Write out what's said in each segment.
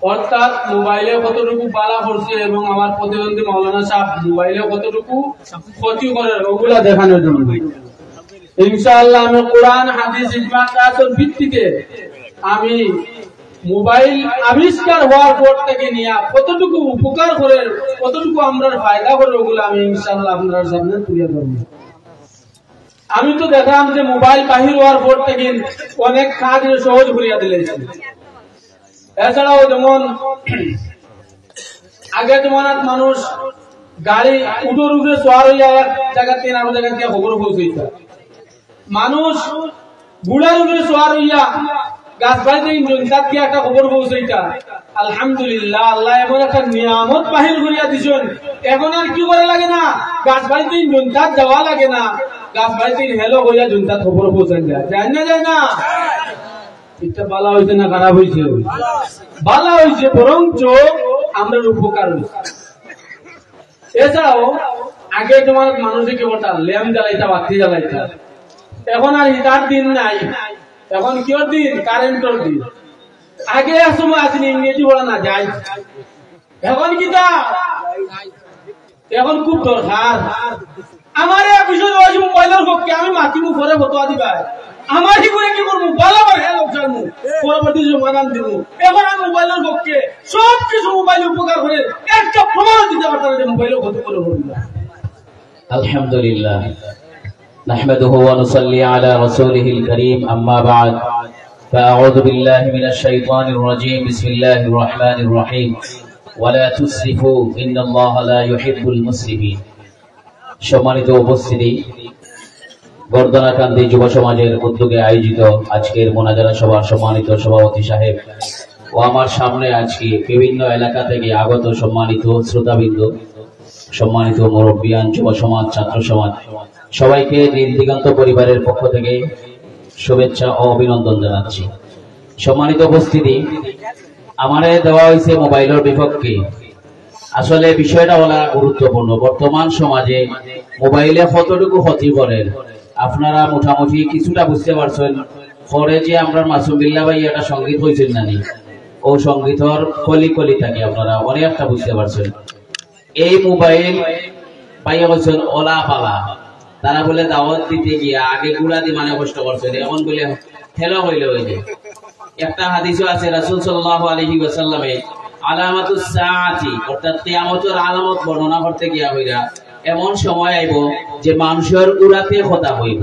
অর্থাৎ মোবাইলে কতটুকু বালা করছে এবং আমার প্রতিদ্বন্দ্বী মাওলানা সাহেব মোবাইলে কতটুকু ক্ষতি করে ওগুলা দেখানোর জন্য ইনশাআল্লাহ আমি কোরআন হাদিস ইজমা কিয়াসের ভিত্তিতে আমি মোবাইল আবিষ্কার হওয়ার পর থেকে নিয়ে কতটুকু উপকার করে কতটুকু আমরা ফায়দা করে ওগুলো আমি ইনশাআল্লাহ আপনাদের সামনে তুলে ধরব। আমি তো দেখলাম যে মোবাইল বাহির হওয়ার পর থেকে অনেক কাজ সহজ করিয়া দিলেছে। এছাড়াও যেমন আগে জমানাত মানুষ গাড়ি উঠোর উপরে সোয়ার হইয়া এক জায়গা থেকে আরেক জায়গা গিয়ে খবর পৌঁছাইত, মানুষ বুড়ার উপরে সোয়ার হইয়া গাছ বাড়িতে জনতাত গিয়ে একটা খবর পৌঁছাইতা। আলহামদুলিল্লাহ, আল্লাহ এমন একটা নিয়ামত বাহির করিয়া দিছেন, এখন আর কি করে লাগে না, গাছ বাড়িতে জনতাত যাওয়া লাগে না, গাছ বাড়িতে হেলো হইয়া জনতাত খবর পৌঁছান যায়, যায় না যায় না? এটা ভালো হয়েছে না খারাপ হয়েছে? ভালো হয়েছে, বরঞ্চ আমরা উপকার হয়েছে। এছাড়াও আগে তোমার মানুষে কি করতাম, ল্যাম্প জ্বালাইতা, বাতি জ্বালাইতা, এখন আর হিটার দিন নাই, এখন কি দিন, কারেন্টের দিন। আগে এক সময় আসেনি ইংরেজি বলা না যায়, এখন কি তা এখন খুব দরকার। আমার এক বিষয় রয়েছে মোবাইলের পক্ষে, আমি মাতিমু পরে ফটোয়া দিবা, আমার কি করে কি করবো, বরাবর হ্যাঁ লোক জানবো, পরবর্তী সমাধান দিব। এখন আমি মোবাইলের পক্ষে সব কিছু মোবাইল উপকার করে একটা প্রমাণ দিতে পারতাম যে মোবাইলের ক্ষতি করে না। আলহামদুলিল্লাহ, নাহমাদুহু ওয়া নুসাল্লি আলা রাসূলিহিল কারীম, আম্মা বা'দ, ফাআউযু বিল্লাহি মিনাশ শাইতানির রাজীম, বিসমিল্লাহির রহমানির রহিম, ওয়া লা তুসরিফু ইন্নাল্লাহা লা ইউহিব্বুল মুসরিফিন। সম্মানিত উপস্থিতি, বর্ধনাকান্দি যুব সমাজের উদ্যোগে আয়োজিত আজকের মোনাজারা সভার সম্মানিত সভাপতি সাহেব ও আমার সামনে আজকে বিভিন্ন এলাকা থেকে আগত সম্মানিত শ্রোতাবৃন্দ, সম্মানিত মুরব্বিয়ান, যুব সমাজ, ছাত্র সমাজ, সবাইকে দিগন্ত পরিবারের পক্ষ থেকে শুভেচ্ছা ও অভিনন্দন জানাচ্ছি। সম্মানিত উপস্থিতি, আমারে দেওয়া হয়েছে মোবাইলের বিপক্ষে। আসলে বিষয়টা বলা গুরুত্বপূর্ণ। বর্তমান সমাজে মোবাইলে কতটুকু ক্ষতি করে আপনারা মোটামুটি কিছুটা বুঝতে পারছেন। পরে যে আমরা মাসুম বিল্লাহ ভাই একটা সঙ্গীত হয়েছেন নানি, ও সঙ্গীতর কলি কলি থাকে আপনারা অনেকটা বুঝতে পারছেন। এই মোবাইল পাইয়া বলছেন ওলা পালা, তারা বলে দাওয়াত দিতে গিয়া আগে গুড়া দিয়ে মানে কষ্ট করছেন, এখন বলে হেলো হইলে হইলে। একটা হাদিসও আছে, রাসূল সাল্লাল্লাহু আলাইহি ওয়াসাল্লামে আলামাতুস সাআতি অর্থাৎ কিয়ামতের আলামত বর্ণনা করতে গিয়া হইরা এমন সময় আইব যে মানুষের উড়াতে কথা হইব,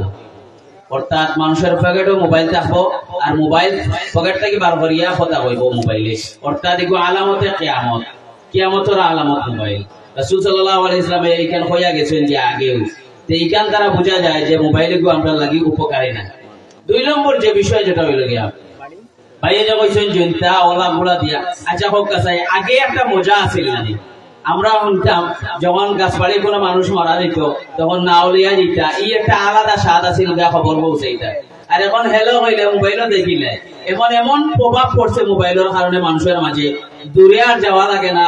অর্থাৎ মানুষের পকেটে মোবাইল থাকবো আর মোবাইল পকেট থেকে বার করিয়া কথা হইব মোবাইলে, অর্থাৎ এগুলো আলামতে কিয়ামত, কিয়ামতের আলামত মোবাইল। রাসূল সাল্লাল্লাহু আলাইহি ওয়াসাল্লাম এইখান হইয়া গেছেন যে আগেও, তো এইখান দ্বারা বোঝা যায় যে মোবাইল এগুলো আমরা লাগি উপকারী না। দুই নম্বর যে বিষয় যেটা হইল গিয়া ভাইয়া যে কইছেন জনতা ওলা গুলা দিয়া, আচ্ছা হোক কাছে আগে একটা মজা আছিল নানি, আমরা শুনতাম যখন গাছবাড়ি কোনো মানুষ মারা যেত তখন নাওলিয়া যেটা এই একটা আলাদা স্বাদ আছিল, গা খবর পৌঁছাইতা। আর এখন হেলো হইলে মোবাইলও দেখিলে এখন এমন প্রভাব পড়ছে মোবাইলের কারণে মানুষের মাঝে দূরে আর যাওয়া লাগে না,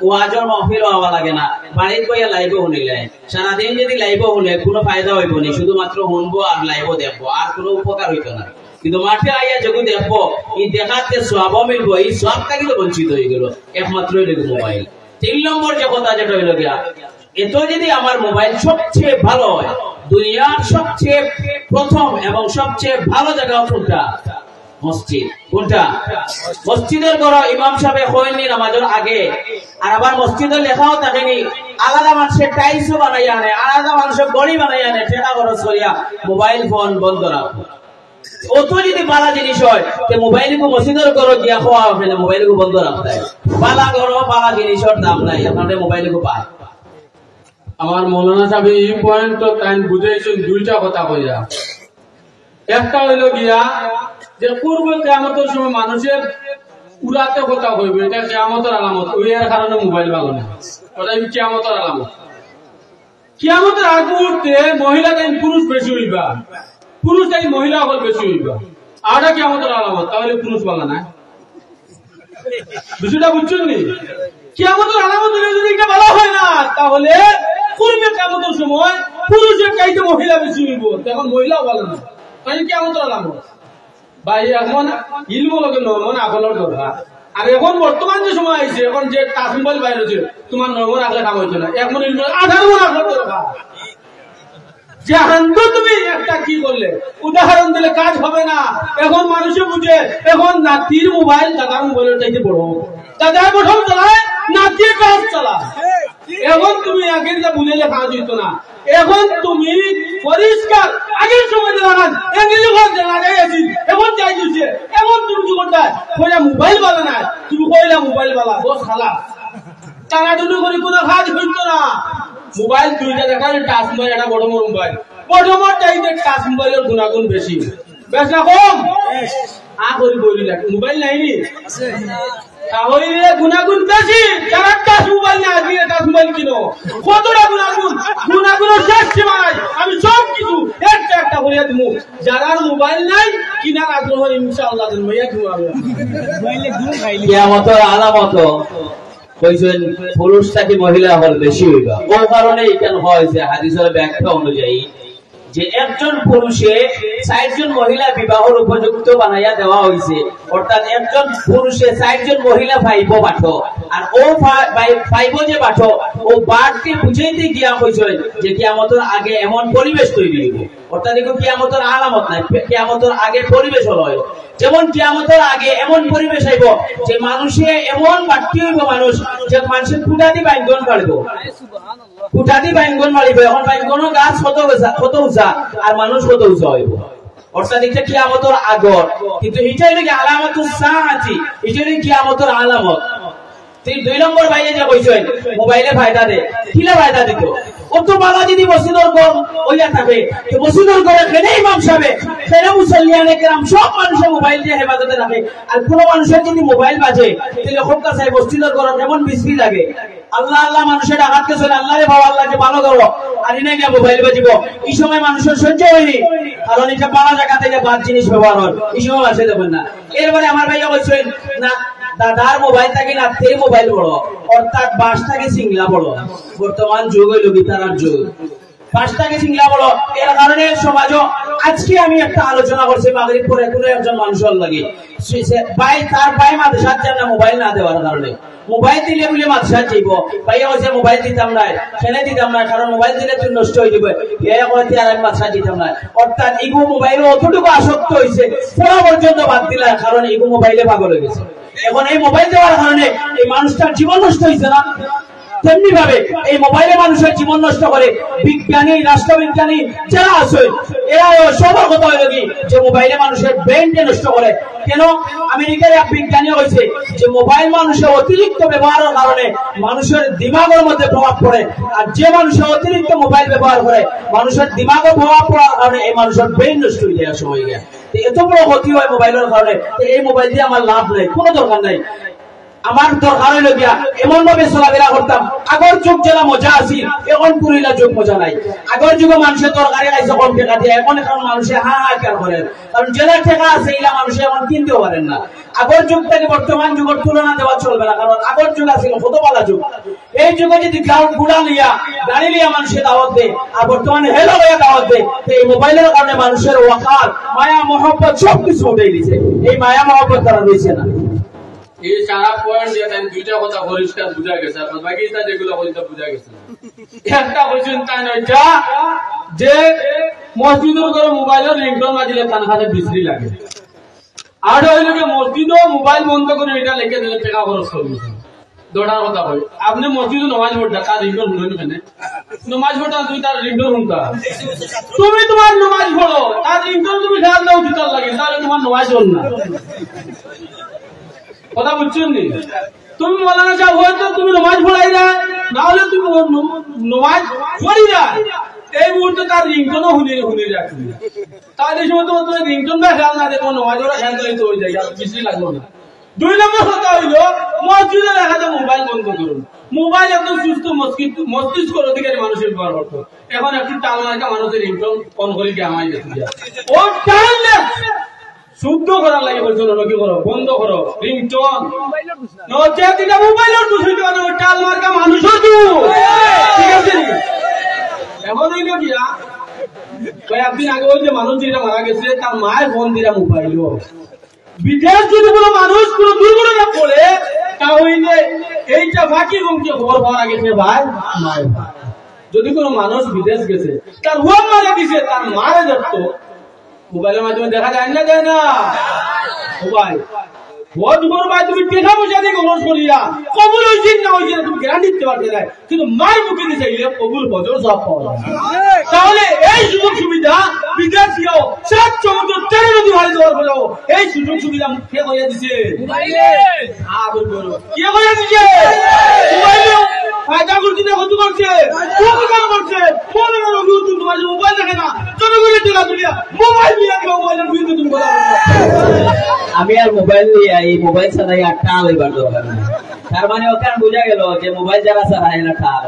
ওয়াজের মাহফিল হওয়া লাগে না, বাড়ির কইয়া লাইভও শুনিলে সারাদিন যদি লাইভও শুনে কোনো ফায়দা হইব না, শুধুমাত্র শুনবো আর লাইভও দেখবো, আর কোনো উপকার হইতো না। কিন্তু মাঠে আইয়া যখন দেখবো এই দেখাতে সওয়াব মিলবো, এই সওয়াবটা কিন্তু বঞ্চিত হয়ে গেল একমাত্র মোবাইল। তিন নম্বর যে কথা যেটা হইল গিয়া, এত যদি আমার মোবাইল সবচেয়ে ভালো হয়, দুনিয়ার সবচেয়ে প্রথম এবং সবচেয়ে ভালো জায়গা কোনটা? মসজিদ। কোনটা? মসজিদের ঘর ইমাম সাহেব হয়নি নামাজের আগে, আর আবার মসজিদের লেখাও থাকেনি, আলাদা মানুষের টাইলসও বানাই আনে, আলাদা মানুষের গড়ি বানাই আনে, টাকা খরচ করিয়া মোবাইল ফোন বন্ধ রাখবো। অত যদি বালা জিনিস হয় তো মোবাইল কো মসজিদের ঘর গিয়া খাওয়া হবে না, মোবাইল কো বন্ধ রাখতে হয়। বালা ঘর বালা জিনিসের দাম নাই, আপনাদের মোবাইল কো পায়। আমার মৌলানা সাহেব এই পয়েন্ট তো তাই বুঝাইছেন দুইটা কথা কইয়া। একটা হইল গিয়া যে পূর্ব কিয়ামতের সময় মানুষের উড়াতে কথা কইবে, এটা কিয়ামতের আলামত, ওই এর কারণে মোবাইল ভালো না, ওটাই কিয়ামতের আলামত। কিয়ামতের আগ মুহূর্তে মহিলা টাইম পুরুষ বেশি হইবা, পুরুষ টাইম মহিলা হল বেশি হইবা, আর কিয়ামতের আলামত, তাহলে পুরুষ ভালো না। বিষয়টা বুঝছেন নি? কিয়ামতের আলামত যদি এটা ভালো হয় না, তাহলে পূর্বে কিয়ামতের সময় পুরুষের চাইতে মহিলা বেশি হইব, তখন মহিলাও ভালো না, তাই কিয়ামতের আলামত। ভাই এখন ইলম লগে নমন আকলের দরকার। আর এখন বর্তমান যে সময় আইছে, এখন যে টাচ মোবাইল বাইরে হচ্ছে, তোমার 9 মণ রাখলে কাম হইতো না, 1 মণ 18 মণ রাখলে দরকার। যে হান্তু তুমি একটা কি করলে উদাহরণ দিলে কাজ হবে না। এখন মানুষে বুঝে, এখন নাতির মোবাইল দাদার মোবাইলের চাইতে বড়, দাদার প্রথম চালায়, নাতির কাজ চালায়। এখন তুমি আগের যা বুঝাইলে কাজ হইতো না। এখন তুমি পরিষ্কার আগের সময় দেখান এখন চাই দিচ্ছে, এখন তুমি জীবনটায় কইলা মোবাইল বালা না, তুমি কইলা মোবাইল বালা বস খালা টানাটুনি করে কোনো কাজ হইতো না। মোবাইল দুইটা দেখার, টাচ মোবাইল একটা বড় মোবাইল, বড় চাইতে টাচ মোবাইলের গুণাগুণ বেশি, বেশ না কম? করি বলি না মোবাইল নাইনি তাহলে গুণাগুণ বেশি। যারা টাচ মোবাইল না দিয়ে টাচ মোবাইল কিনো, কতটা গুণাগুণ, গুণাগুণের শেষ সীমা নাই। আমি সব কিছু একটা একটা বলিয়া দিব। যারা মোবাইল নাই কিনার আগ্রহ ইনশাআল্লাহ ভাইয়া ঘুমাবে। কিয়ামতের আলামত কইছেন পুরুষ থেকে মহিলা হল বেশি হইবা। ও কারণে কেন হয় যে হাদিসের ব্যাখ্যা অনুযায়ী যে একজন পুরুষে 60 জন মহিলা বিবাহের উপযুক্ত বানাইয়া দেওয়া হয়েছে, অর্থাৎ একজন পুরুষে 60 জন মহিলা পাইব বাঠো, আর ও পাইব যে বাঠো ও বাড়তে বুঝাইতে গিয়া কইছে যে কিয়ামতের আগে এমন পরিবেশ তৈরি হইব। অর্থাৎ দেখো কিয়ামতের আলামত নাই, কিয়ামতের আগে পরিবেশ হলো। যেমন কিয়ামতের আগে এমন পরিবেশ আইব যে মানুষে এমন বাড়তি হইব, মানুষ যে মানুষের কুটাদি বাইঙ্গন পারব, কুটাদি বাইঙ্গন মারিব। এখন বাইঙ্গনও গাছ কত উঁচা আর মানুষ কত উঁচা হইব। অর্থাৎ এটা কিয়ামতের আগর, কিন্তু এটাই নাকি আলামতুস সাআতি, এটাই নাকি কিয়ামতের আলামত। 2 নম্বর ভাইয়ে যে কইছেন মোবাইলে ফায়দা দে, কিলা ফায়দা দিত? অত বালা যদি মসজিদের ঘর হইয়া থাকে, তো মসজিদের ঘরে কেন ইমাম সাহেব, কেন মুসল্লিয়ানে কেরাম সব মানুষের মোবাইল দিয়ে হেফাজতে রাখে, আর কোন মানুষের যদি মোবাইল বাজে তাহলে হোক কাছে মসজিদের ঘর কেমন বিশ্রী লাগে। আল্লাহ আল্লাহ মানুষের আঘাতকে চলে, আল্লাহ রে বাবা আল্লাহকে ভালো করো, আর এনে গিয়ে মোবাইল বাজিব। এই সময় মানুষের সহ্য হয়নি, কারণ এটা পাড়া জায়গা থেকে বাদ জিনিস ব্যবহার হয়, এই সময় বাসে দেবেন না। এরপরে আমার ভাইয়া বলছেন না দাদার মোবাইল থাকে না, তে মোবাইল বড়, অর্থাৎ বাস থাকে সিংলা বড়। বর্তমান যুগ হইল গীতার যুগ, বাসটাকে সিংলা বড়। এর কারণে সমাজও আজকে আমি একটা আলোচনা করছি মাগরিব পরে কোনো একজন মানুষের লাগে ভাই তার ভাই মাদ্রাসার যান না মোবাইল না দেওয়ার কারণে, মোবাইল দিলে বলে মাদ্রাসার যাইব, ভাইয়া হচ্ছে মোবাইল দিতাম না, খেলে দিতাম না, কারণ মোবাইল দিলে তুই নষ্ট হয়ে যাবে, আর আমি মাদ্রাসা দিতাম না। অর্থাৎ ইগো মোবাইল অতটুকু আসক্ত হয়েছে পুরো পর্যন্ত বাদ দিলা, কারণ ইগো মোবাইলে পাগল হয়ে গেছে। এখন এই মোবাইল দেওয়ার কারণে এই মানুষটার জীবন নষ্ট হয়েছে না? তেমনি ভাবে এই মোবাইলে মানুষের জীবন নষ্ট করে বিজ্ঞানী, রাষ্ট্রবিজ্ঞানী যারা আছে এরা সবার কথা হইল কি যে মোবাইলে মানুষের ব্রেনকে নষ্ট করে। কেন? আমেরিকার এক বিজ্ঞানী হয়েছে যে মোবাইল মানুষের অতিরিক্ত ব্যবহারের কারণে মানুষের দিমাগের মধ্যে প্রভাব পড়ে, আর যে মানুষের অতিরিক্ত মোবাইল ব্যবহার করে মানুষের দিমাগের প্রভাব পড়ার কারণে এই মানুষের ব্রেন নষ্ট হয়ে যায় সময় গিয়ে। এত বড় ক্ষতি হয় মোবাইলের কারণে। এই মোবাইল দিয়ে আমার লাভ নেই, কোনো দরকার নাই। আমার দরকার হইল গিয়া এমন ভাবে চলাফেরা করতাম, আগর যুগ যেটা মজা আছিল এখন পুরিলা যুগ মজা নাই। আগর যুগে মানুষের তরকারি খাইছে কম টাকা দিয়ে, এখন মানুষের হাহাকার করেন, কারণ যেটা টাকা আছে এগুলা মানুষের এখন কিনতেও পারেন না। আগর যুগ থেকে বর্তমান যুগের তুলনা দেওয়া চলবে না, কারণ আগর যুগ আছিল কতপালা যুগ। এই যুগে যদি গ্রাউন্ড গুড়া লিয়া গাড়ি লিয়া মানুষের দাওয়াত দেয়, আর বর্তমানে হেলো লইয়া দাওয়াত দেয়, এই মোবাইলের কারণে মানুষের ওয়াকার, মায়া মহব্বত সবকিছু উঠে দিছে। এই মায়া মহব্বত তারা রয়েছে না। এই সারা পয়েন্ট দিয়ে দুইটা কথা পরিষ্কার বুঝা গেছে, বাকি যেগুলো বুঝা গেছে। একটা বলছেন তাই নয় যে মসজিদের করে মোবাইলের রিংটোন বাজিলে তার হাতে বিশ্রী লাগে, আর হইল মসজিদও মোবাইল বন্ধ করে এটা লিখে দিলে টাকা খরচ করবে। দৌড়ার কথা কই, আপনি মসজিদে নমাজ পড়তা তার রিংটোন শুনেন কেন? নমাজ পড়তা তুই তার রিংটোন শুনতা, তুমি তোমার নমাজ পড়ো, তার রিংটোন তুমি খেয়াল দাও জুতার লাগে, তাহলে তোমার নমাজ হল না। কথা বুঝছেন নি? তুমি মৌলানা সাহেব হয়তো তুমি নমাজ পড়াই না, না হলে তুমি নমাজ পড়ি না, এই মুহূর্তে তার রিংটোনও শুনে রাখবি, তাহলে এই সময় তোমার তুমি রিংটোনটা খেয়াল না দেখো নমাজ ওরা খেয়াল করে হয়ে যায়, বেশি লাগলো না। 2 নম্বর কথা হইল মসজিদে দেখা যায় মোবাইল বন্ধ করুন। মোবাইল একদম সুস্থ মস্তিষ্ক অধিকারী মানুষের ব্যবহার করতো, এখন একটু টাল মার্কা মানুষের রিংটোন ফোন করে কি আমায় গেছে ও টাইলে শুদ্ধ করার লাগে বলছো কি করো, বন্ধ করো রিংটোন, মোবাইলের দোষ হইতে পারে, টাল মার্কা মানুষও তো ঠিক আছে। এখন হইল গিয়া একদিন আগে ওই যে মানুষ যেটা মারা গেছে তার মায়ের ফোন দিরা মোবাইল, বিদেশ যদি কোনো মানুষ কোনো দুর্ঘটনা পড়ে তাহলে এইটা বাকি রুমকে খবর পাওয়ার আগে ভাই মায়ের ভাই যদি কোনো মানুষ বিদেশ গেছে তার ওয়াম মারা গেছে তার মারা যাত মোবাইলের মাধ্যমে দেখা যায় না মোবাইল বহুত বড় ভাই তুমি টেকা পয়সা দিয়ে খরচ করিয়া কবুল হয়েছে না হয়েছে তুমি গ্যারান্টি দিতে পারবে না কিন্তু মায়ের মুখে দিয়ে চাইলে কবুল হজর সব পাওয়া যায় তাহলে এই সুযোগ সুবিধা বিদেশিও 7 সমুদ্র 13 নদী ভাড়ি দেওয়ার পরেও এই সুযোগ সুবিধা কে কইয়া দিছে কে কইয়া দিছে মোবাইলে ফায়দা করতে না কত করছে উপকার করছে মনে না রবি তুমি তোমার মোবাইল দেখে না জনগণের টেকা তুলিয়া মোবাইল নিয়ে মোবাইলের বিরুদ্ধে তুমি কথা আমি আর মোবাইল নিয়ে এই মোবাইল ছাড়াই আর টাল হইবার দরকার নাই তার মানে ওখানে বোঝা গেল যে মোবাইল যারা ছাড়াই না টাল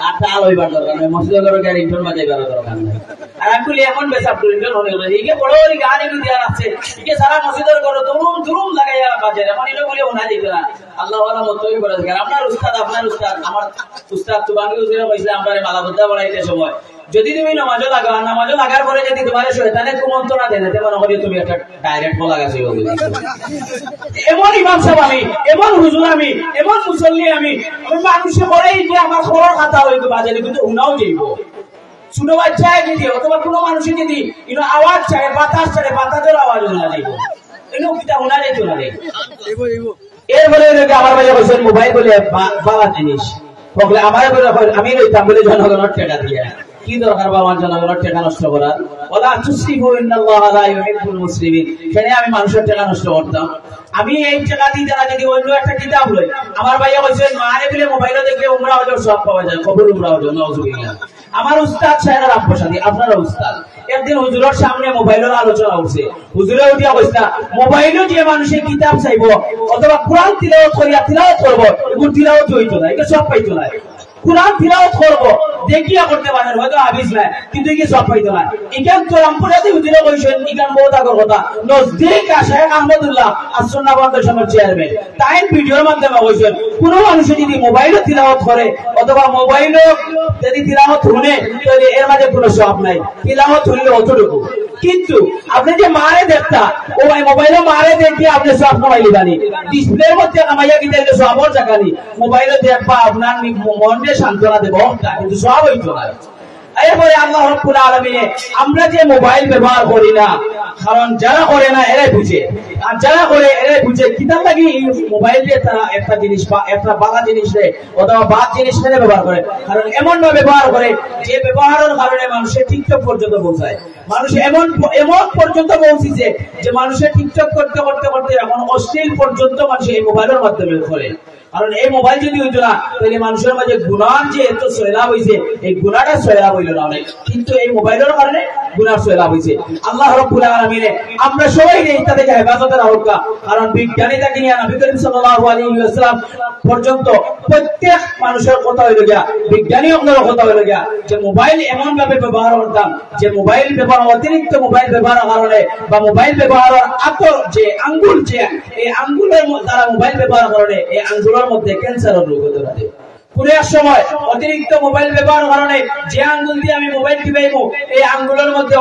আর টাল হইবার দরকার নাই মসজিদ করে গাড়ি ইন্টার বাজাইবার দরকার নাই আর আসলে এখন বেশ আপনার ইন্টার হয়ে গেল এইকে বড় বড় গান এগুলো দেওয়া আছে একে সারা মসজিদের করে দুরুম দুরুম লাগাইয়া বাজে এখন এটা বলে ওনা দিত না আল্লাহ ওয়ালা মতই করে আপনার উস্তাদ আমার উস্তাদ তুবাঙ্গি উজিরা কইছে আমারে মালাবদ্ধা বলাইতে সময় যদি তুমি নামাজও লাগার পরে যদি তোমার শয়তানে কুমন্ত্রণা দেয় না তেমন করে তুমি একটা ডাইরেক্ট বলা গেছে এমন ইমাম সাহেব আমি এমন হুজুর আমি এমন মুসল্লি আমি মানুষে করে যে আমার খবর খাতা হইতো বাজারে কিন্তু উনাও যাইব শুনো বাচ্চায় যদি অথবা কোনো মানুষের যদি আওয়াজ চায় বাতাস চায় বাতাসের আওয়াজ উনা যাইব এগুলো কিতা উনা যাইতো না এরপরে আমার ভাই বলছেন মোবাইল বলে বাবা জিনিস বলে আমার আমি লইতাম বলে জনগণের ঠেকা দিয়ে কি দরকার বাবা জনগণের টাকা নষ্ট করার ওলা তুসরিফু ইন্নাল্লাহা লা ইউহিব্বুল মুসরিফিন সেখানে আমি মানুষের টাকা নষ্ট করতাম আমি এই টাকা দিয়ে যারা যদি অন্য একটা কিতাব লই আমার ভাইয়া বলছেন মারে বলে মোবাইলে দেখলে উমরা হজর সব পাওয়া যায় কবুল উমরা হজর নাউজুবিল্লাহ আমার উস্তাদ সাহেবের আব্বাসাদি আপনারা উস্তাদ একদিন হুজুরের সামনে মোবাইলের আলোচনা হচ্ছে হুজুরে উঠিয়া কইতা মোবাইলে যে মানুষের কিতাব চাইবো অথবা কোরআন তিলাওয়াত করিয়া তিলাওয়াত করবো এগুলো তিলাওয়াত হইতো না এটা সব পাইতো না কোরআন তিলাওয়াত করব দেখিয়া করতে পারেন হয়তো হাফিজ নাই কিন্তু কি সব পাইতো না ইকান তো রামপুরাতে হুজুরে কইছেন ইকান বহুত আগর কথা নজদিক শেখ আহমদুল্লাহ আসুন্নাহ ফাউন্ডেশনের চেয়ারম্যান তাই ভিডিওর মাধ্যমে কইছেন কোন মানুষ যদি মোবাইলে তিলাওয়াত করে অথবা মোবাইলে যদি তিলাওয়াত শুনে তাহলে এর মাঝে কোনো সওয়াব নাই তিলাওয়াত শুনলে অতটুকু কিন্তু আপনি যে মারে দেখতা ও ভাই মোবাইলে মারে দেখি আপনি সওয়াব কামাইলি জানি ডিসপ্লের মধ্যে কামাইয়া কি দেখলে সওয়াবর জায়গানি মোবাইলে দেখবা আপনার মনে সান্ত্বনা দেব কিন্তু সওয়াব হইতো না এরপরে আল্লাহ রাব্বুল আলামিন আমরা যে মোবাইল ব্যবহার করি না কারণ যারা করে না এরাই বুঝে আর যারা করে এরাই বুঝে কিতাব লাগি মোবাইল দিয়ে তারা একটা জিনিস বা একটা বালা জিনিস রে অথবা বাদ জিনিস রে ব্যবহার করে কারণ এমন ভাবে ব্যবহার করে যে ব্যবহারের কারণে মানুষের টিকটক পর্যন্ত পৌঁছায় মানুষ এমন পর্যন্ত পৌঁছেছে যে মানুষের টিকটক করতে করতে করতে এখন অশ্লীল পর্যন্ত মানুষ এই মোবাইলের মাধ্যমে করে কারণ এই মোবাইল যদি হইতো না তাহলে মানুষের মাঝে গুনার যে এত সয়লাভ হয়েছে এই গুনাটা সয়লাভ হইল না অনেক কিন্তু এই মোবাইলের কারণে গুনার সয়লাভ হয়েছে আল্লাহ রাব্বুল আলামিন আমরা সবাই এটা থেকে হেফাজতের আহ্বান কারণ বিজ্ঞানী থেকে নিয়ে নবী করিম সাল্লাল্লাহু আলাইহি ওয়াসাল্লাম পর্যন্ত প্রত্যেক মানুষের কথা হইল গিয়া বিজ্ঞানী আপনার কথা হইল গিয়া যে মোবাইল এমন ভাবে ব্যবহার করতাম যে মোবাইল ব্যবহার অতিরিক্ত মোবাইল ব্যবহারের কারণে বা মোবাইল ব্যবহারের আকর যে আঙ্গুল যে এই আঙ্গুলের দ্বারা মোবাইল ব্যবহার কারণে এই আঙ্গুল মধ্যে ক্যান্সারের রোগ হতে পারে কোন এক সময় অতিরিক্ত মোবাইল ব্যবহার কারণে যে আঙ্গুল দিয়ে আমি মোবাইল টিপাইবো এই আঙ্গুলের মধ্যে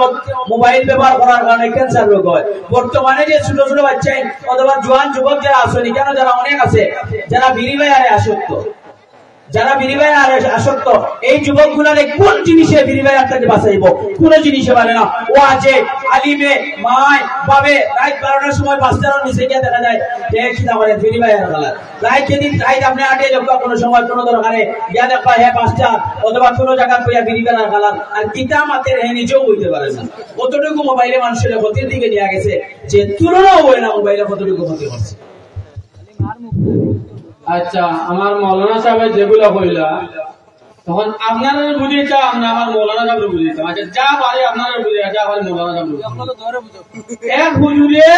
মোবাইল ব্যবহার করার কারণে ক্যান্সার রোগ হয় বর্তমানে যে ছোট ছোট বাচ্চা অথবা জোয়ান যুবক যারা আসেনি কেন যারা অনেক আছে যারা বিড়ি বাজারে আসক্ত যারা বিড়ি বাজারে আসক্ত এই যুবক গুলারে কোন জিনিসে বিড়ি বাজার থেকে বাঁচাইব কোন জিনিসে পারে না ও আছে আলিমে মায় বাবে রাত 12টার সময় বাচ্চারা নিচে গিয়ে দেখা যায় যে কিনা বলে বিড়ি বাজার খেলা রাত যেদিন রাত আপনি 8 লোক কোনো সময় কোনো দরকারে গিয়া দেখা হ্যাঁ বাচ্চা অথবা কোনো জায়গা কইয়া বিড়ি বাজার খেলা আর কিতা মাতের হে নিজেও হইতে পারে না কতটুকু মোবাইলে মানুষের ক্ষতির দিকে নিয়ে গেছে যে তুলনাও হয় না মোবাইলে কতটুকু ক্ষতি করছে আচ্ছা আমার মৌলানা সাহেব যেগুলো কইলা তখন আপনারা বুঝিয়েছা আমরা আমার মৌলানা সাহেব বুঝিয়েছি আচ্ছা যা পারে আপনারা বুঝিয়ে যা পারে মৌলানা সাহেব এক হুজুরে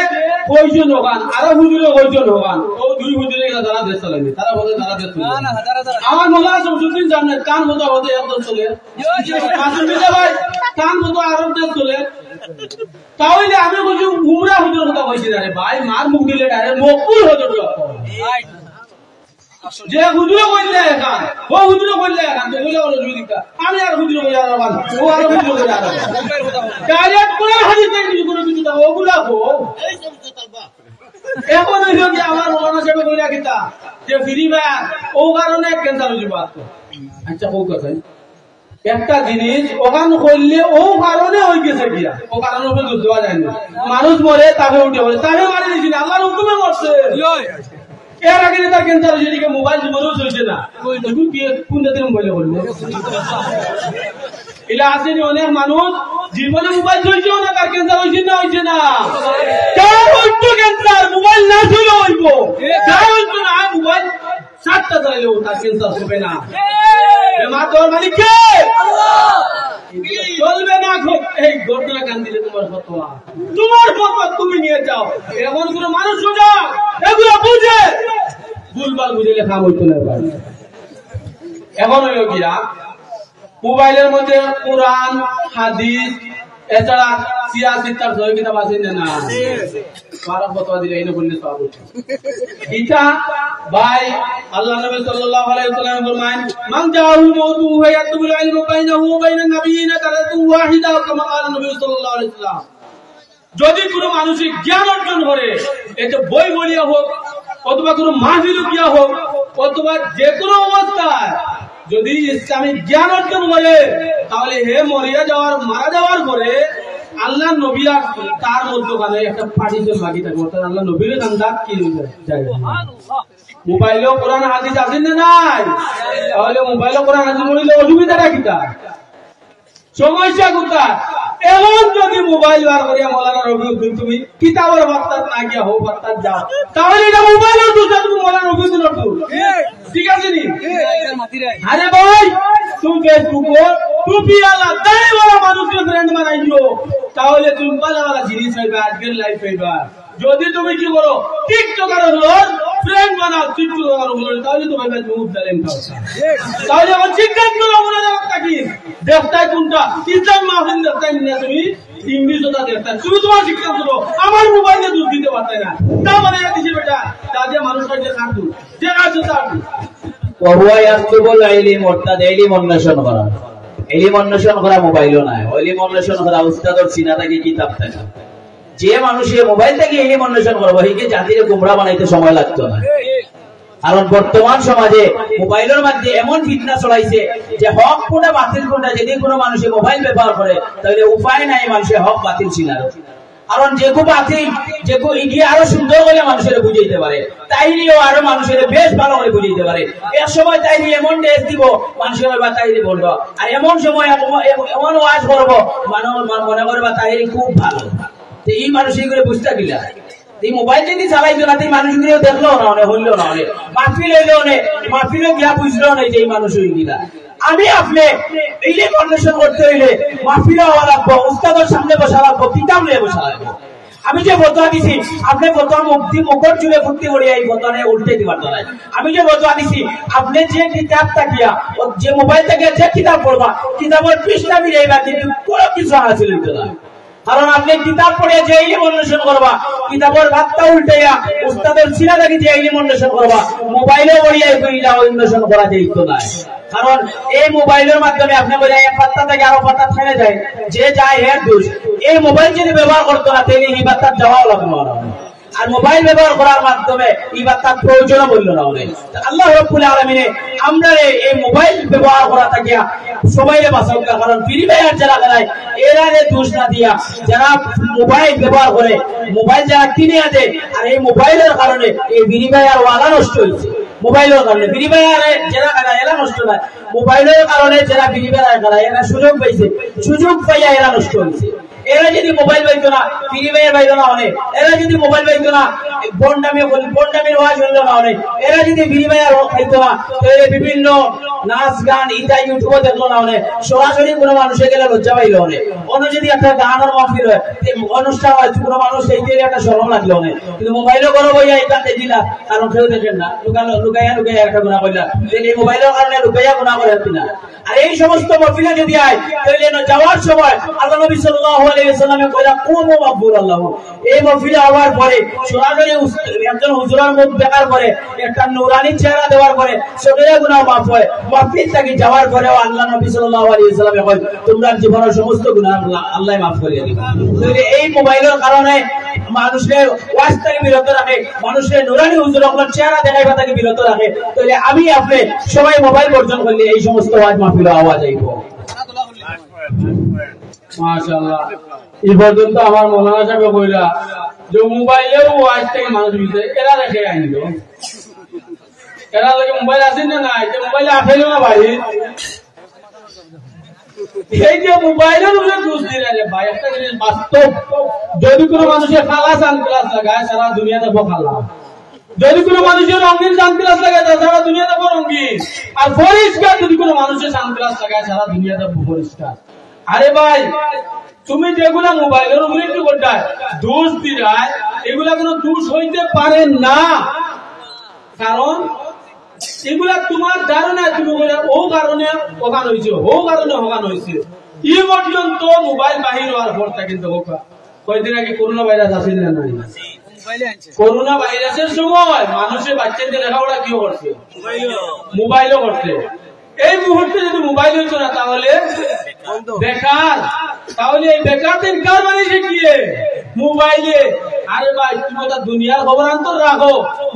কয়জন দোকান আরো হুজুরে কয়জন দোকান ও দুই হুজুরে যারা দেশ চালাবে তারা বলে তারা দেশ আমার মৌলানা শামসুদ্দিন জানেন কান মতো হতে এত চলে ভাই কান মতো আরো দেশ চলে তাহলে আমি বলছি উমরা হুজুরের কথা কইছি রে ভাই মার মুখ দিলে ডাইরেক্ট মকবুল হজর যে হুজুরে কইলে এখান ও হুজুরে কইলে এখান তো কইলে ওর জুদিকা আমি আর হুজুরে কইলে আর বান ও আর হুজুরে কইলে আর ডাইরেক্ট কোরআন হাদিস থেকে কোনো কিছু দাও ওগুলা কো এই সমস্ত তালবা এখন হইলো কি আমার মনে যাবে কইলা কিতা যে ফ্রি ফায়ার ও কারণে ক্যান্সার হইছে বাত আচ্ছা ও কথা একটা জিনিস ওখান করলে ও কারণে হয়ে গেছে গিয়া ও কারণে উপরে দুধ দেওয়া যায় না মানুষ মরে তাকে উঠে পড়ে তাকে মারি দিছি না আল্লাহর হুকুমে মরছে এর আগে তার ক্যান্সার হয়েছে এদিকে মোবাইল জীবনেও চলছে না কোন জাতির মোবাইলে করলো এলা আসেনি অনেক মানুষ জীবনে মোবাইল চলছেও না তার ক্যান্সার হয়েছে না হয়েছে না কার হইতো ক্যান্সার মোবাইল না চলে হইব কার হইতো না মোবাইল 7টা চাইলেও তার ক্যান্সার হবে না তোর মালিক কে চলবে না এই ঘটনা কান দিলে তোমার ফতোয়া তুমি নিয়ে যাও এমন কোন মানুষ সোজা এগুলো বুঝে ভুলভাল বুঝলে কাম হইতো না এখন হইল গিয়া মোবাইলের মধ্যে কোরআন হাদিস এছাড়া সিয়াসি তার সহি কিতাব আছে না পারা ফতোয়া দিলে এই বললে সব উঠে এটা ভাই আল্লাহ নবী সাল্লাল্লাহু আলাইহি ওয়াসাল্লাম ফরমান মান জাআহু মাউতু ওয়া ইয়াতুবুল ইলমু বাইনাহু ওয়া বাইনান নাবিয়িনা তারাতু ওয়াহিদা কামা ক্বালা নবী সাল্লাল্লাহু আলাইহি ওয়াসাল্লাম যদি কোনো মানুষের জ্ঞান অর্জন করে এটা বই বলিয়া হোক অথবা কোনো মাহফিলে গিয়া হোক অথবা যে কোনো অবস্থায় যদি ইসলামিক জ্ঞান অর্জন করে তাহলে হে মারা যাওয়ার পরে আল্লাহ নবী আর তার মধ্যখানে একটা পার্টিশন বাকি থাকবে অর্থাৎ আল্লাহ নবীর কান্দা কি জায়গা মোবাইলে কোরআন হাদিস আছে না নাই তাহলে মোবাইলে কোরআন হাদিস বলিলে অসুবিধাটা কিটা সমস্যা কোথায় এমন যদি মোবাইল বার করিয়া মৌলানা রবিউদ্দিন তুমি কিতাবের বার্তার না গিয়া হোক বার্তার যাও তাহলে এটা মোবাইলের দোষ তুমি মৌলানা রবিউদ্দিনের দোষ ঠিক আছে নি আরে ভাই তুমি ফেসবুক টুপি আলা দাড়িওয়ালা মানুষকে ফ্রেন্ড বানাইছো তাহলে তুমি পালাওয়ালা জিনিস পাইবা আজকের লাইফ পাইবা যদি তুমি কি করো টিকটকার হলো ফ্রেন্ড বানাও টিকটকার হলো তাহলে তুমি পাইবা তুমি উদ্দালেম খাও তাহলে আমার জিজ্ঞাসা করো মনে রাখো থাকি দেখতাই কোনটা ইসলাম মাহফিল দেখতাই না তুমি ইংলিশ ওটা দেখতাই তুমি তোমার জিজ্ঞাসা করো আমার মোবাইলে দুধ দিতে পারতাই না তা মানে দিছে বেটা তা যে মানুষ হইছে কাটু যে কাটু তা ওহুয়া ইয়াসলুবুল ইলম অর্থাৎ ইলম অন্বেষণ করা ইলম অন্বেষণ করা মোবাইলও নাই ইলম অন্বেষণ করা উস্তাদের সিনা থেকে কিতাব থেকে যে মানুষের মোবাইল থেকে ইলম অন্বেষণ করবো হিকে জাতিরে গুমরা বানাইতে সময় লাগতো না কারণ বর্তমান সমাজে মোবাইলের মধ্যে এমন ফিতনা ছড়াইছে যে হক কোনটা বাতিল কোনটা যদি কোনো মানুষে মোবাইল ব্যবহার করে তাহলে উপায় নাই মানুষের হক বাতিল চিনার কারণ যেগু বাতিল যেগু ইগিয়ে আরো সুন্দর করে মানুষের বুঝাইতে পারে তাইলেও আরো মানুষের বেশ ভালো করে বুঝাইতে পারে এক সময় তাইলে এমন ড্রেস দিব মানুষের তাইলে বলবো আর এমন সময় এমন ওয়াজ করবো মনে করবো তাইলে খুব ভালো এই মানুষ করে বুঝতে গিলা এই মোবাইল যদি চালাইতো না এই মানুষগুলো দেখলো না অনেক হইলো না অনেক মাহফিল হইলো অনেক মাহফিলে গিয়া বুঝলো না যে এই মানুষ হইলা আমি আপনি এই যে কন্ডিশন করতে হইলে মাহফিলে হওয়া লাগবো উস্তাদের সামনে বসা লাগবো কিতাব নিয়ে বসা লাগবো আমি যে বতোয়া দিছি আপনি বতোয়া মুখর চুলে ফুর্তি করিয়া এই বতোয়া উল্টে দিবার না আমি যে বতোয়া দিছি আপনি যে কিতাব তাকিয়া যে মোবাইল থেকে যে কিতাব পড়বা কিতাবের পৃষ্ঠা মিলাইবা কিন্তু কোনো কিছু হাসিল হইতো না কারণ আপনি কিতাব পড়ে যে ইলম অন্বেষণ করবা কিতাবের ভাতটা উল্টাইয়া উস্তাদের সিনা দেখি যে ইলম অন্বেষণ করবা মোবাইলে পড়িয়া ইলম অন্বেষণ করা যাইত না কারণ এই মোবাইলের মাধ্যমে আপনি বোঝায় এক পাত্তা থেকে আরো পাত্তা ছেড়ে যায় যে যায় এর দোষ এই মোবাইল যদি ব্যবহার করতো না তাহলে এই পাত্তা যাওয়াও লাগলো না আর মোবাইল ব্যবহার করার মাধ্যমে এই বার্তার প্রয়োজন বলল না অনেক আল্লাহ রাব্বুল আলামিন আমরা এই মোবাইল ব্যবহার করা থাকিয়া সবাইকে বাঁচাও কারণ বিনিময়ের যারা গায় এরা দোষ না দিয়া যারা মোবাইল ব্যবহার করে মোবাইল যারা কিনে আনে আর এই মোবাইলের কারণে এই বিনিময়ের ওয়ালা নষ্ট হয়েছে মোবাইলের কারণে বিনিময়ের যারা গায় এরা নষ্ট নয় মোবাইলের কারণে যারা বিনিময়ের গায় এরা সুযোগ পাইছে সুযোগ পাইয়া এরা নষ্ট হয়েছে এরা যদি মোবাইল পাইতো না বিনিময়ের পাইতো না অনেক এরা যদি মোবাইল পাইতো না বন্ডামির ওয়াজ হইল না অনেক এরা যদি বিনিময়ের খাইতো না তাহলে বিভিন্ন নাচ গান ইটা ইউটিউবে দেখলো না অনেক সরাসরি কোনো মানুষে গেলে লজ্জা পাইলো অনেক অন্য যদি একটা গানের মাহফিল হয় অনুষ্ঠান হয় কোনো মানুষ এই দিয়ে একটা শরম লাগলো অনেক কিন্তু মোবাইলে করো বইয়া এটা দেখিলা কারণ কেউ দেখেন না লুকাইয়া একটা গুণা করলা এই মোবাইলের কারণে লুকাইয়া গুণা করে না আর এই সমস্ত মাহফিলে যদি আয় তাহলে যাওয়ার সময় আল্লাহ নবী সাল্লাল্লাহু আলাইহি ওয়াসাল্লামে কইলা কুমু মাগফুরাল্লাহু এই মাহফিলে আওয়ার পরে সরাসরি একজন হুজুরের মুখ দেখার পরে একটা নূরানি চেহারা দেওয়ার পরে সগীরা গুনাহ মাফ হয় মাহফিল থেকে যাওয়ার পরেও আল্লাহ নবী সাল্লাল্লাহু আলাইহি ওয়াসাল্লামে কয় তোমরা জীবনের সমস্ত গুনাহ আল্লাহ মাফ করে দিবেন তাহলে এই মোবাইলের কারণে মানুষের ওয়াজ থেকে বিরত রাখে মানুষের নূরানি হুজুরের চেহারা দেখাইবা থেকে বিরত রাখে তাহলে আমি আপনি সবাই মোবাইল বর্জন করলে এই সমস্ত ওয়াজ মাহফিল আওয়াজ আইব মাশাআল্লাহ এই পর্যন্ত আমার মৌলানা সাহেব কইরা যে মোবাইলেও ওয়াজ থেকে মানুষ বিছে এরা রেখে আইলো এরা লাগে মোবাইল আছে না নাই যে মোবাইলে আফেলো না ভাই এই যে মোবাইলের উপরে দোষ দিলে রে ভাই একটা জিনিস বাস্তব যদি কোনো মানুষের খালা সানগ্লাস লাগায় সারা দুনিয়াতে বখালা যদি কোনো মানুষের রঙিন সানগ্লাস লাগায় সারা দুনিয়াতে রঙিন আর পরিষ্কার যদি কোনো মানুষের সানগ্লাস লাগায় সারা দুনিয়াতে পরিষ্কার আরে ভাই তুমি যেগুলা মোবাইলের উপরে একটু করতায় দোষ দিরায় এগুলা কোনো দোষ হইতে পারে না কারণ এগুলা তোমার ধারণা তুমি বলে ও কারণে ওখান হয়েছে ও কারণে ওখান হয়েছে ই পর্যন্ত মোবাইল বাহির হওয়ার পর তা কিন্তু কয়েকদিন আগে করোনা ভাইরাস আসেন না নাই করোনা ভাইরাসের সময় মানুষের বাচ্চাদের লেখাপড়া কি করছে মোবাইলও করছে এই মুহূর্তে যদি মোবাইল হইতো না তাহলে বেকার তাহলে এই বেকারদের কার মানে শিখিয়ে মোবাইলে আরে ভাই তুমি তো দুনিয়ার খবর আন্তর রাখো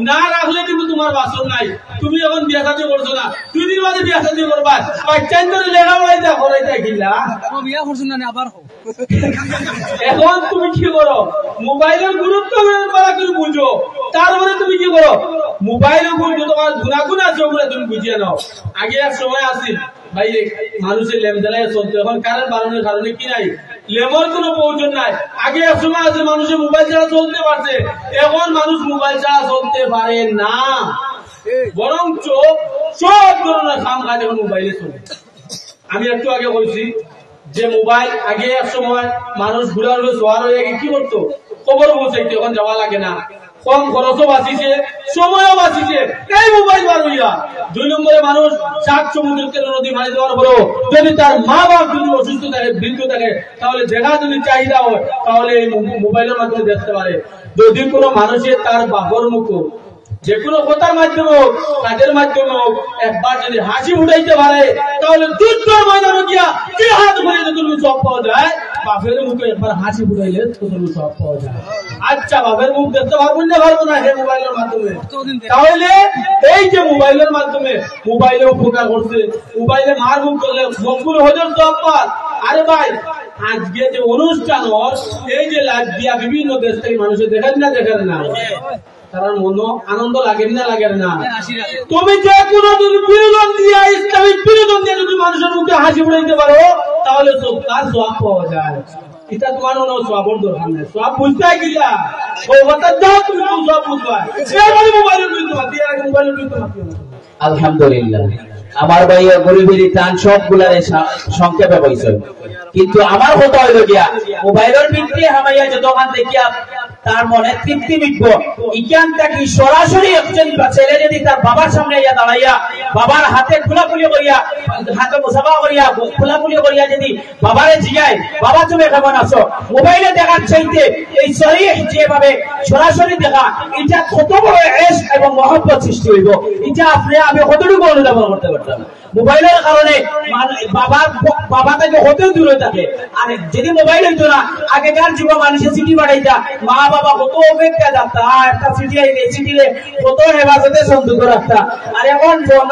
না রাখলে কিন্তু তোমার বাসন নাই তুমি এখন বিয়া শাদী করছো না 2 দিন বাদে বিয়া শাদী করবা বাচ্চান ধরে লেখাপড়াইতে করাইতে গিলা বিয়া করছো না আবার এখন তুমি কি করো মোবাইলের গুরুত্ব বলা করে বুঝো তারপরে তুমি কি করো মোবাইলের গুরুত্ব তোমার গুণাগুণ আছে ওগুলো তুমি বুঝিয়ে নাও আগে এক সময় আসিল ভাই মানুষের লেম জ্বালায় চলতো এখন কারেন্ট বাড়ানোর কারণে কি নাই লেমর কোনো প্রয়োজন নাই আগে এক সময় আছে মানুষের মোবাইল ছাড়া চলতে পারছে এখন মানুষ মোবাইল ছাড়া চলতে পারে না বরঞ্চ সব ধরনের কাম কাজ এখন মোবাইলে চলে আমি একটু আগে বলছি যে মোবাইল আগে এক সময় মানুষ ঘুরার শোয়ার হয়ে গিয়ে কি করতো খবর পৌঁছাইতো এখন যাওয়া লাগে না কম খরচও বাঁচিছে সময়ও বাঁচিছে এই মোবাইল বার হইয়া 2 নম্বরে মানুষ 7 সমুদ্রকে নদী মারি দেওয়ার পরেও যদি তার মা বাপ যদি অসুস্থ থাকে বৃদ্ধ থাকে তাহলে দেখা যদি চাহিদা হয় তাহলে এই মোবাইলের মাধ্যমে দেখতে পারে যদি কোনো মানুষের তার বাপর মুখ যে কোনো কথার মাধ্যমে হোক কাজের মাধ্যমে হোক একবার যদি হাসি উঠাইতে পারে তাহলে যুদ্ধের ময়দানে গিয়া কি হাত করে যতটুকু সব পাওয়া যায় বাপের মুখে একবার হাসি উঠাইলে ততটুকু সব পাওয়া যায় আচ্ছা বাপের মুখ দেখতে পারবেন না পারবো না এই মোবাইলের মাধ্যমে তাহলে এই যে মোবাইলের মাধ্যমে মোবাইলে উপকার করছে মোবাইলে মার মুখ করলে মকবুল হজর সব পার আরে ভাই আজকে যে অনুষ্ঠান এই যে লাইভ দিয়া বিভিন্ন দেশ থেকে মানুষের দেখেন না তার মন আনন্দ লাগে না লাগে না তুমি যে কোনো যদি বিনোদন দিয়া ইসলামিক বিনোদন দিয়ে যদি মানুষের মুখে হাসি উড়াইতে পারো তাহলে তার সওয়াব পাওয়া যায় এটা তোমার কোনো সওয়াবের দরকার নেই সওয়াব বুঝতে গিয়া ওই কথা যাও তুমি সওয়াব বুঝবা সেই মোবাইলের বিরুদ্ধে মাতি আর মোবাইলের বিরুদ্ধে মাতি আলহামদুলিল্লাহ আমার ভাইয়া গরিবের টান সবগুলারে সংক্ষেপে কইছে কিন্তু আমার কথা হইল গিয়া মোবাইলের ভিতরে হামাইয়া যে দোকান দেখিয়া তার মনে তৃপ্তি মিটবো ইজ্ঞান থাকি সরাসরি একজন ছেলে যদি তার বাবার সামনে ইয়া দাঁড়াইয়া বাবার হাতে খোলাখুলি করিয়া হাতে মুসাফা করিয়া খোলাখুলি করিয়া যদি বাবারে জিগায় বাবা তুমি কেমন আছো মোবাইলে দেখার চাইতে এই শরীর যেভাবে সরাসরি দেখা এটা কত বড় ইশক এবং মহব্বত সৃষ্টি হইব এটা আপনি আমি কতটুকু অনুধাবন করতে পারতাম মোবাইলের কারণে বাবা থেকে হতেও দূরে থাকে আর যদি মোবাইল হইতো না আগেকার যুব মানুষের চিঠি পাঠাইতা মা বাবা কত অপেক্ষা রাখতা একটা চিঠি আইলে চিঠিলে কত হেফাজতে সন্তুষ্ট রাখতা আর এখন ফোন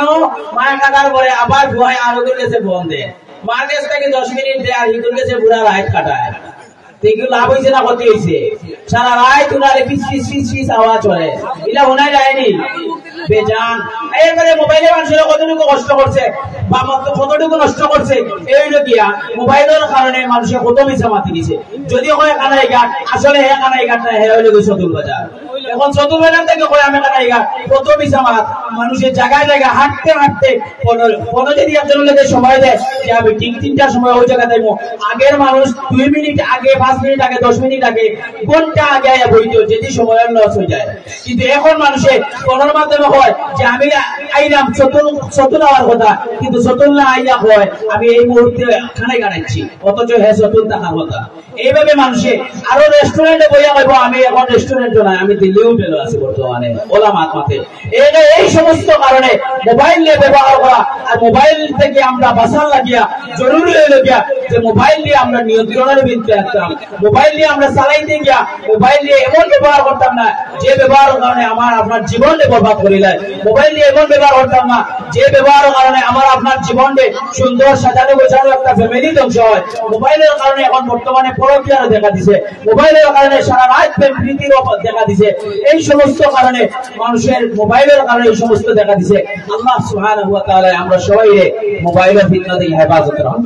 মায়ের কাটার পরে আবার ভয় আর ওদের কাছে ফোন দেয় মার কাছ থেকে 10 মিনিট দেয় আর ওদের কাছে পুরা রাত কাটায় এগুলো লাভ হয়েছে না ক্ষতি হয়েছে সারা রাত উনারে পিস পিস পিস পিস আওয়াজ হয় এটা শোনা যায়নি বেজান এরপরে মোবাইলে মানুষের কতটুকু কষ্ট করছে বা কতটুকু নষ্ট করছে এই গিয়া মোবাইলের কারণে মানুষের কত মিছা মাতি দিছে যদিও হয় কানাই ঘাট আসলে হে কানাই ঘাট না হে হইল সতুল বাজার এখন ছোটবেলা থেকে কয় আমি কাটাইগা কত বিছামাত মানুষের জায়গায় জায়গায় হাঁটতে হাঁটতে কোনো যদি একজনের লোকের সময় দেয় যে আমি ঠিক 3টার সময় ওই জায়গা যাইবো, আগের মানুষ 2 মিনিট আগে, 5 মিনিট আগে, 10 মিনিট আগে, ঘন্টা আগে বইতো যদি সময় লস হয়ে যায়। কিন্তু এখন মানুষের ফোনের মাধ্যমে হয় যে আমি আইলাম চতুল হওয়ার কথা, কিন্তু চতুল না আইলা হয় আমি এই মুহূর্তে খানাই কাটাচ্ছি, অথচ হ্যাঁ চতুল থাকার কথা। এইভাবে মানুষে আরো রেস্টুরেন্টে বইয়া পাইব, আমি এখন রেস্টুরেন্ট নয়, আমি দিল্লি হোটেলে আছি বর্তমানে ওলা মাতে। এই সমস্ত কারণে মোবাইল নিয়ে ব্যবহার করা আর মোবাইল থেকে আমরা বাঁচার লাগিয়া জরুরি হয়ে গিয়া যে মোবাইল নিয়ে আমরা নিয়ন্ত্রণের ভিতরে রাখতাম, মোবাইল নিয়ে আমরা চালাইতে গিয়া মোবাইল নিয়ে এমন ব্যবহার করতাম না যে ব্যবহারের কারণে আমার আপনার জীবনকে বরবাদ করিলেন। মোবাইল নিয়ে এমন ব্যবহার করতাম না যে ব্যবহারের কারণে আমার আপনার জীবনকে সুন্দর সাজানো গোছানো একটা ফ্যামিলি ধ্বংস হয়। মোবাইলের কারণে এখন বর্তমানে পরকীয়ারও দেখা দিছে, মোবাইলের কারণে সারা রাত প্রীতির দেখা দিছে। এই সমস্ত কারণে মানুষের মোবাইলের কারণে এই সমস্ত দেখা দিছে। আল্লাহ সুবহানাহু ওয়া তাআলা আমরা সবাই মোবাইলের ফিতনা থেকে হেফাজত রাখুন।